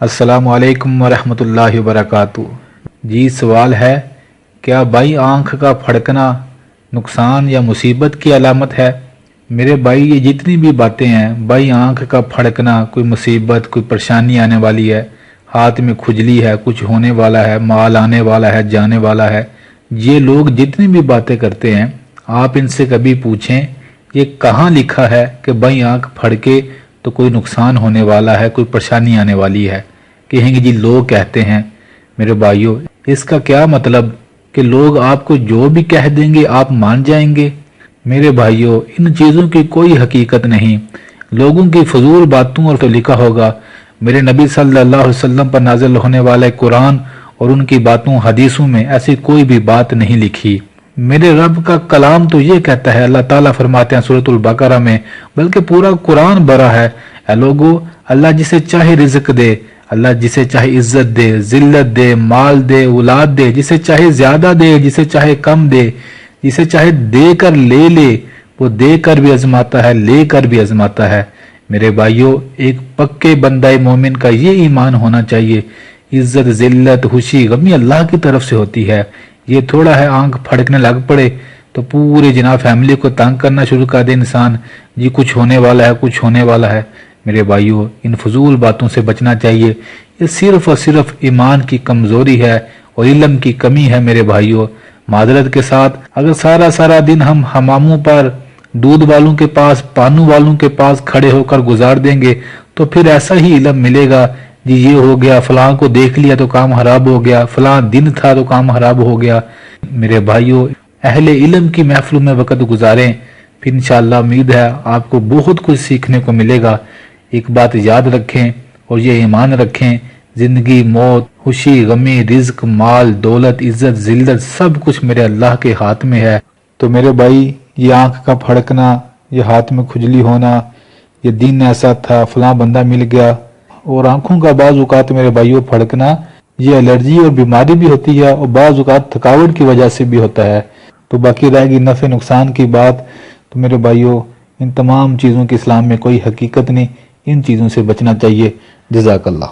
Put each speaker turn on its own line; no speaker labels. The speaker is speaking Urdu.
السلام علیکم ورحمۃ اللہ وبرکاتہ۔ جی سوال ہے، کیا بائیں آنکھ کا پھڑکنا نقصان یا مصیبت کی علامت ہے؟ میرے بھائی، یہ جتنی بھی باتیں ہیں، بائیں آنکھ کا پھڑکنا کوئی مصیبت، کوئی پریشانی آنے والی ہے، ہاتھ میں کھجلی ہے، کچھ ہونے والا ہے، مال آنے والا ہے، جانے والا ہے، یہ لوگ جتنی بھی باتیں کرتے ہیں، آپ ان سے کبھی پوچھیں یہ کہاں لکھا ہے کہ بائیں آنکھ پھڑکے تو کوئی نقصان ہونے والا ہے، کوئی پریشانی آنے والی ہے؟ کہیں گے جی لوگ کہتے ہیں۔ میرے بھائیوں، اس کا کیا مطلب کہ لوگ آپ کو جو بھی کہہ دیں گے آپ مان جائیں گے؟ میرے بھائیوں، ان چیزوں کی کوئی حقیقت نہیں، لوگوں کی فضول باتوں اور تو لکھا ہوگا۔ میرے نبی صلی اللہ علیہ وسلم پر نازل ہونے والے قرآن اور ان کی باتوں حدیثوں میں ایسی کوئی بھی بات نہیں لکھی۔ میرے رب کا کلام تو یہ کہتا ہے، اللہ تعالیٰ فرماتے ہیں سورۃ البقرہ میں، بلکہ پورا قرآن بھرا ہے، اے لوگو، اللہ جسے چاہے رزق دے، اللہ جسے چاہے عزت دے، ذلت دے، مال دے، اولاد دے، جسے چاہے زیادہ دے، جسے چاہے کم دے، جسے چاہے دے کر لے لے، وہ دے کر بھی آزماتا ہے، لے کر بھی آزماتا ہے۔ میرے بھائیوں، ایک پکے بندہ مومن کا یہ ایمان ہونا چاہیے، عزت، ذلت، خوشی، غمی اللہ کی طرف سے ہوتی ہے۔ یہ تھوڑا ہے آنکھ پھڑکنے لگ پڑے تو پوری جناب فیملی کو تنگ کرنا شروع کر دے انسان، جی کچھ ہونے والا ہے، کچھ ہونے والا ہے۔ میرے بھائیوں، ان فضول باتوں سے بچنا چاہیے، یہ صرف اور صرف ایمان کی کمزوری ہے اور علم کی کمی ہے۔ میرے بھائیوں، معذرت کے ساتھ، اگر سارا دن ہم حماموں پر، دودھ والوں کے پاس، پانو والوں کے پاس کھڑے ہو کر گزار دیں گے تو پھر ایسا ہی علم ملے گا، جی یہ ہو گیا، فلاں کو دیکھ لیا تو کام خراب ہو گیا، فلاں دن تھا تو کام خراب ہو گیا۔ میرے بھائیوں، اہل علم کی محفلوں میں وقت گزاریں، پھر انشاءاللہ امید ہے آپ کو بہت کچھ سیکھنے کو ملے گا۔ ایک بات یاد رکھیں اور یہ ایمان رکھیں، زندگی، موت، خوشی، غمی، رزق، مال، دولت، عزت، ذلت، سب کچھ میرے اللہ کے ہاتھ میں ہے۔ تو میرے بھائی، یہ آنکھ کا پھڑکنا، یہ ہاتھ میں کھجلی ہونا، یہ دن ایسا تھا، فلاں بندہ مل گیا، اور آنکھوں کا بعض اوقات میرے بھائیوں پھڑکنا، یہ الرجی اور بیماری بھی ہوتی ہے، اور بعض اوقات تھکاوٹ کی وجہ سے بھی ہوتا ہے۔ تو باقی رہے گی نفع نقصان کی بات، تو میرے بھائیوں، ان تمام چیزوں کی اسلام میں کوئی حقیقت نہیں، ان چیزوں سے بچنا چاہیے۔ جزاک اللہ۔